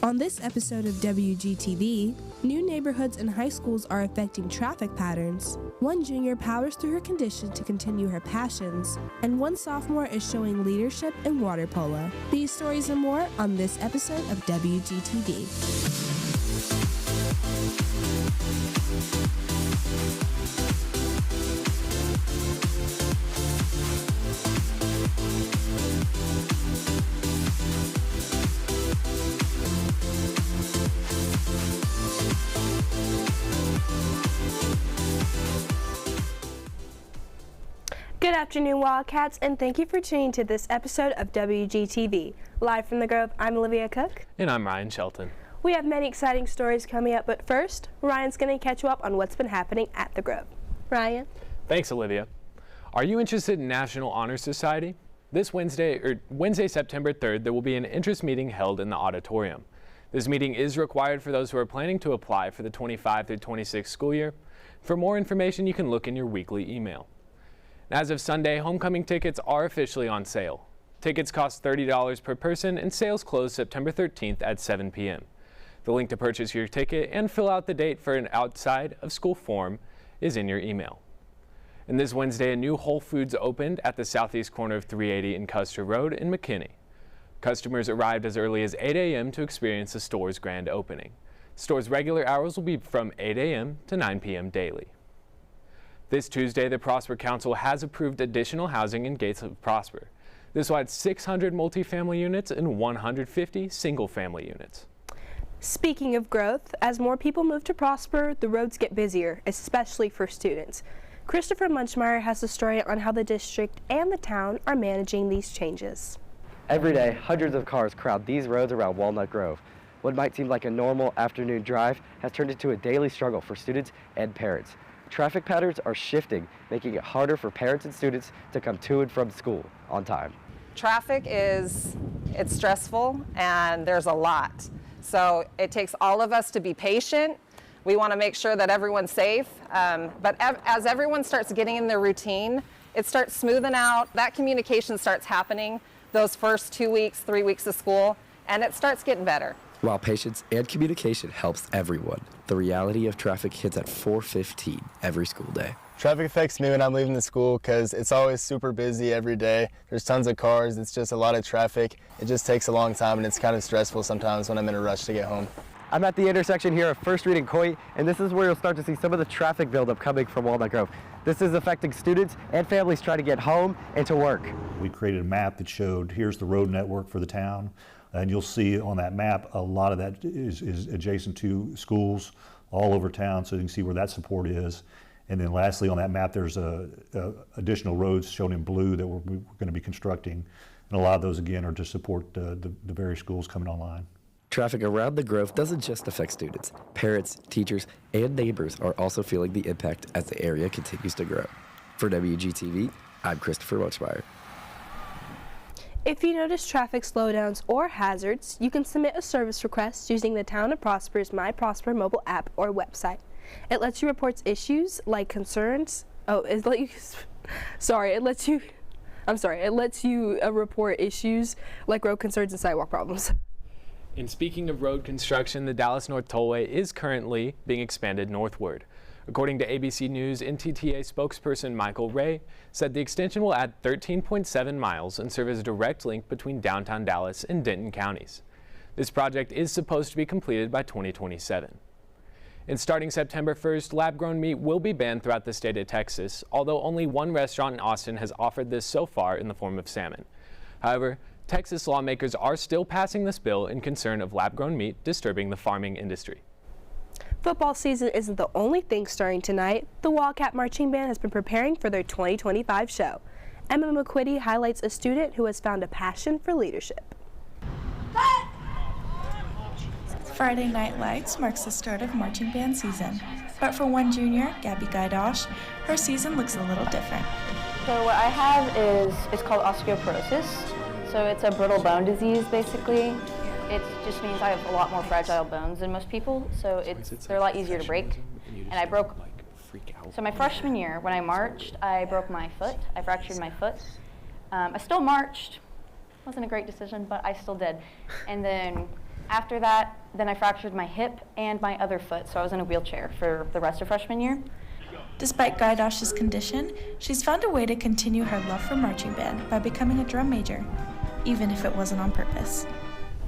On this episode of WGTV, new neighborhoods and high schools are affecting traffic patterns. One junior powers through her condition to continue her passions, and one sophomore is showing leadership in water polo. These stories and more on this episode of WGTV. Good afternoon, Wildcats, and thank you for tuning to this episode of WGTV. Live from the Grove, I'm Olivia Cook. And I'm Ryan Shelton. We have many exciting stories coming up, but first, Ryan's going to catch you up on what's been happening at the Grove. Ryan? Thanks, Olivia. Are you interested in National Honor Society? This Wednesday, September 3rd, there will be an interest meeting held in the auditorium. This meeting is required for those who are planning to apply for the 25 through 26 school year. For more information, you can look in your weekly email. As of Sunday, homecoming tickets are officially on sale. Tickets cost $30 per person and sales close September 13th at 7 p.m. The link to purchase your ticket and fill out the date for an outside of school form is in your email. And this Wednesday, a new Whole Foods opened at the southeast corner of 380 and Custer Road in McKinney. Customers arrived as early as 8 a.m. to experience the store's grand opening. The store's regular hours will be from 8 a.m. to 9 p.m. daily. This Tuesday, the Prosper Council has approved additional housing in Gates of Prosper. This will add 600 multifamily units and 150 single-family units. Speaking of growth, as more people move to Prosper, the roads get busier, especially for students. Christopher Munchmeyer has a story on how the district and the town are managing these changes. Every day, hundreds of cars crowd these roads around Walnut Grove. What might seem like a normal afternoon drive has turned into a daily struggle for students and parents. Traffic patterns are shifting, making it harder for parents and students to come to and from school on time. Traffic it's stressful and there's a lot. So it takes all of us to be patient. We want to make sure that everyone's safe. But as everyone starts getting in their routine, it starts smoothing out. That communication starts happening those first 2 weeks, 3 weeks of school, and it starts getting better. While patience and communication helps everyone, the reality of traffic hits at 4:15 every school day. Traffic affects me when I'm leaving the school because it's always super busy every day. There's tons of cars, it's just a lot of traffic. It just takes a long time and it's kind of stressful sometimes when I'm in a rush to get home. I'm at the intersection here of First Street and Coit, and this is where you'll start to see some of the traffic buildup coming from Walnut Grove. This is affecting students and families trying to get home and to work. We created a map that showed here's the road network for the town. And you'll see on that map, a lot of that is adjacent to schools all over town, so you can see where that support is. And then lastly, on that map, there's additional roads shown in blue that we're going to be constructing. And a lot of those, again, are to support the various schools coming online. Traffic around the Grove doesn't just affect students. Parents, teachers, and neighbors are also feeling the impact as the area continues to grow. For WGTV, I'm Christopher Munchmeyer. If you notice traffic slowdowns or hazards, you can submit a service request using the Town of Prosper's My Prosper mobile app or website. It lets you report issues like concerns. It lets you report issues like road concerns and sidewalk problems. And speaking of road construction, the Dallas North Tollway is currently being expanded northward. According to ABC News, NTTA spokesperson Michael Ray said the extension will add 13.7 miles and serve as a direct link between downtown Dallas and Denton counties. This project is supposed to be completed by 2027. And starting September 1st, lab-grown meat will be banned throughout the state of Texas, although only one restaurant in Austin has offered this so far in the form of salmon. However, Texas lawmakers are still passing this bill in concern of lab-grown meat disturbing the farming industry. Football season isn't the only thing starting tonight. The Wildcat Marching Band has been preparing for their 2025 show. Emma McQuitty highlights a student who has found a passion for leadership. Friday Night Lights marks the start of marching band season. But for one junior, Gabby Gaidosh, her season looks a little different. So what I have it's called osteoporosis. So it's a brittle bone disease, basically. It just means I have a lot more fragile bones than most people, so they're a lot easier to break. And I broke. So my freshman year, when I marched, I broke my foot. I fractured my foot. I still marched. Wasn't a great decision, but I still did. And then After that, then I fractured my hip and my other foot, so I was in a wheelchair for the rest of freshman year. Despite Gaidosh's condition, she's found a way to continue her love for marching band by becoming a drum major, even if it wasn't on purpose.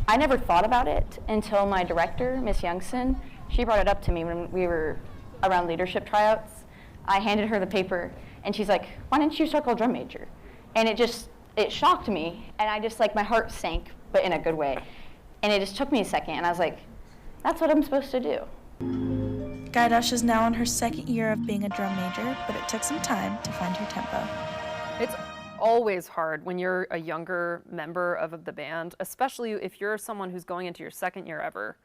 I never thought about it until my director, Miss Youngson, she brought it up to me when we were around leadership tryouts. I handed her the paper, and she's like, why didn't you circle drum major? And it shocked me, and I just, like, my heart sank, but in a good way. And it just took me a second, and I was like, that's what I'm supposed to do. Gaidosh is now in her second year of being a drum major, but it took some time to find her tempo. It's always hard when you're a younger member of the band, especially if you're someone who's going into your second year ever,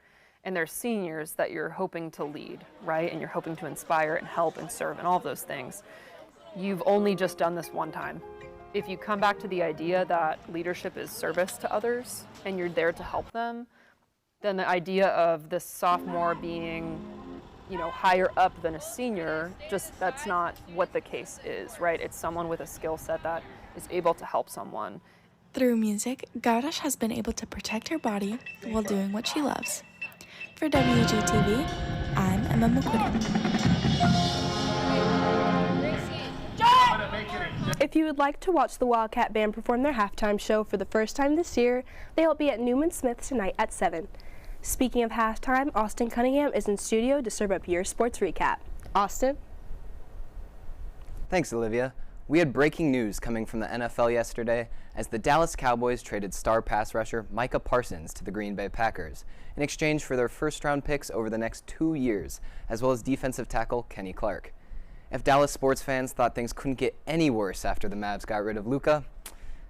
and there's seniors that you're hoping to lead, right? And you're hoping to inspire and help and serve and all of those things. You've only just done this one time. If you come back to the idea that leadership is service to others and you're there to help them, then the idea of this sophomore being, you know, higher up than a senior, that's not what the case is, right? It's someone with a skill set that is able to help someone. Through music, Gaidosh has been able to protect her body while doing what she loves. For WGTV, I'm Emma McQueen. If you would like to watch the Wildcat Band perform their halftime show for the first time this year, they will be at Newman Smith tonight at 7. Speaking of halftime, Austin Cunningham is in studio to serve up your sports recap. Austin? Thanks, Olivia. We had breaking news coming from the NFL yesterday as the Dallas Cowboys traded star pass rusher Micah Parsons to the Green Bay Packers in exchange for their first-round picks over the next 2 years, as well as defensive tackle Kenny Clark. If Dallas sports fans thought things couldn't get any worse after the Mavs got rid of Luka,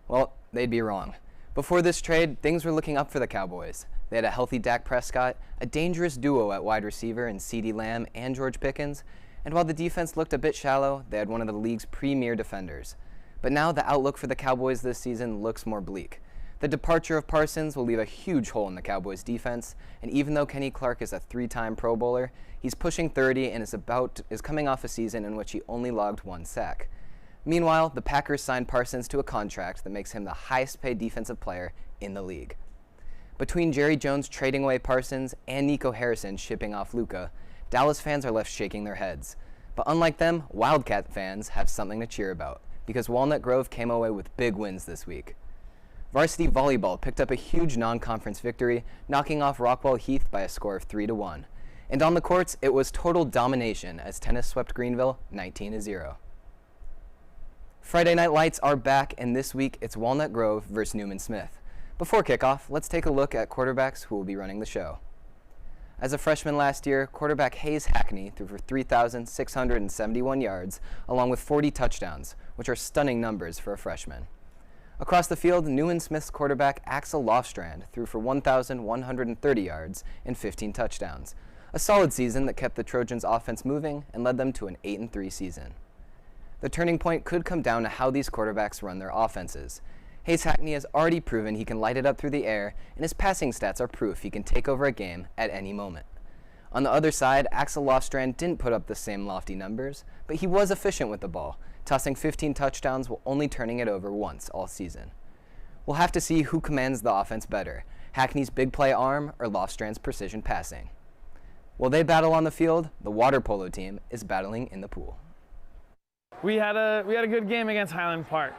well, they'd be wrong. Before this trade, things were looking up for the Cowboys. They had a healthy Dak Prescott, a dangerous duo at wide receiver in CeeDee Lamb and George Pickens, and while the defense looked a bit shallow, they had one of the league's premier defenders. But now the outlook for the Cowboys this season looks more bleak. The departure of Parsons will leave a huge hole in the Cowboys' defense, and even though Kenny Clark is a 3-time Pro Bowler, he's pushing 30 and is coming off a season in which he only logged 1 sack. Meanwhile, the Packers signed Parsons to a contract that makes him the highest-paid defensive player in the league. Between Jerry Jones trading away Parsons and Nico Harrison shipping off Luka, Dallas fans are left shaking their heads. But unlike them, Wildcat fans have something to cheer about, because Walnut Grove came away with big wins this week. Varsity volleyball picked up a huge non-conference victory, knocking off Rockwell Heath by a score of 3-1. And on the courts, it was total domination as tennis swept Greenville 19-0. Friday Night Lights are back, and this week it's Walnut Grove versus Newman Smith. Before kickoff, let's take a look at quarterbacks who will be running the show. As a freshman last year, quarterback Hayes Hackney threw for 3,671 yards, along with 40 touchdowns, which are stunning numbers for a freshman. Across the field, Newman Smith's quarterback Axel Lofstrand threw for 1,130 yards and 15 touchdowns, a solid season that kept the Trojans' offense moving and led them to an 8-3 season. The turning point could come down to how these quarterbacks run their offenses. Hayes Hackney has already proven he can light it up through the air, and his passing stats are proof he can take over a game at any moment. On the other side, Axel Lofstrand didn't put up the same lofty numbers, but he was efficient with the ball, tossing 15 touchdowns while only turning it over once all season. We'll have to see who commands the offense better, Hackney's big play arm or Lofstrand's precision passing. While they battle on the field, the water polo team is battling in the pool. We had a good game against Highland Park.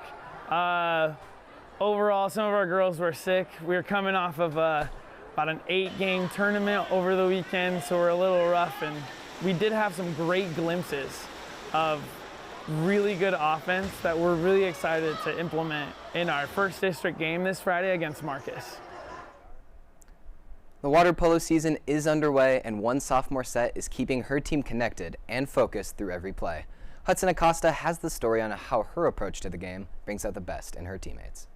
Overall, some of our girls were sick. We were coming off of about an 8-game tournament over the weekend, so we're a little rough. And we did have some great glimpses of really good offense that we're really excited to implement in our first district game this Friday against Marcus. The water polo season is underway, and one sophomore set is keeping her team connected and focused through every play. Hudson Acosta has the story on how her approach to the game brings out the best in her teammates.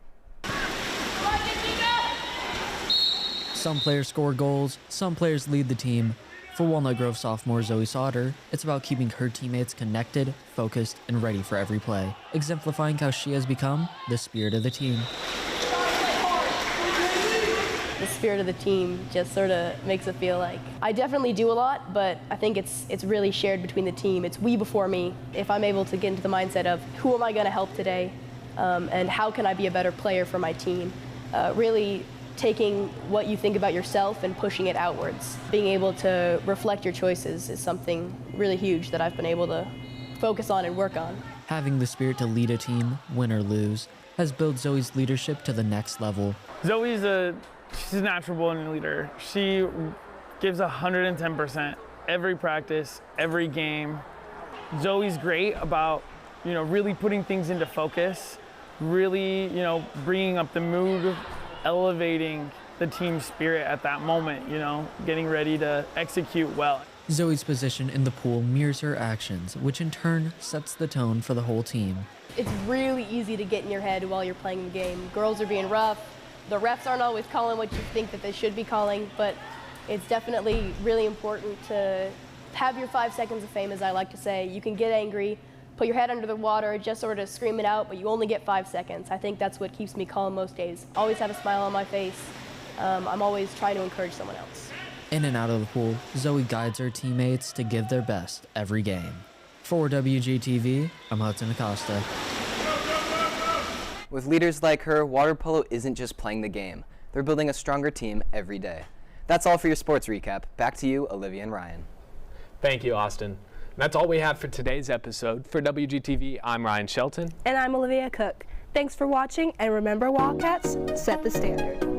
Some players score goals, some players lead the team. For Walnut Grove sophomore Zoe Sauter, it's about keeping her teammates connected, focused, and ready for every play, exemplifying how she has become the spirit of the team. The spirit of the team just sort of makes it feel like I definitely do a lot, but I think it's really shared between the team. It's we before me. If I'm able to get into the mindset of who am I going to help today, and how can I be a better player for my team, really taking what you think about yourself and pushing it outwards. Being able to reflect your choices is something really huge that I've been able to focus on and work on. Having the spirit to lead a team, win or lose, has built Zoe's leadership to the next level. Zoe's she's a natural born leader. She gives 110% every practice, every game. Zoe's great about, really putting things into focus, really, bringing up the mood, elevating the team spirit at that moment, getting ready to execute well. Zoe's position in the pool mirrors her actions, which in turn sets the tone for the whole team. It's really easy to get in your head while you're playing the game. Girls are being rough. The refs aren't always calling what you think that they should be calling, but it's definitely really important to have your 5 seconds of fame, as I like to say. You can get angry, put your head under the water, just sort of scream it out, but you only get 5 seconds. I think that's what keeps me calm most days. Always have a smile on my face. I'm always trying to encourage someone else. In and out of the pool, Zoe guides her teammates to give their best every game. For WGTV, I'm Hudson Acosta. With leaders like her, water polo isn't just playing the game. They're building a stronger team every day. That's all for your sports recap. Back to you, Olivia and Ryan. Thank you, Austin. That's all we have for today's episode. For WGTV, I'm Ryan Shelton. And I'm Olivia Cook. Thanks for watching, and remember, Wildcats, set the standard.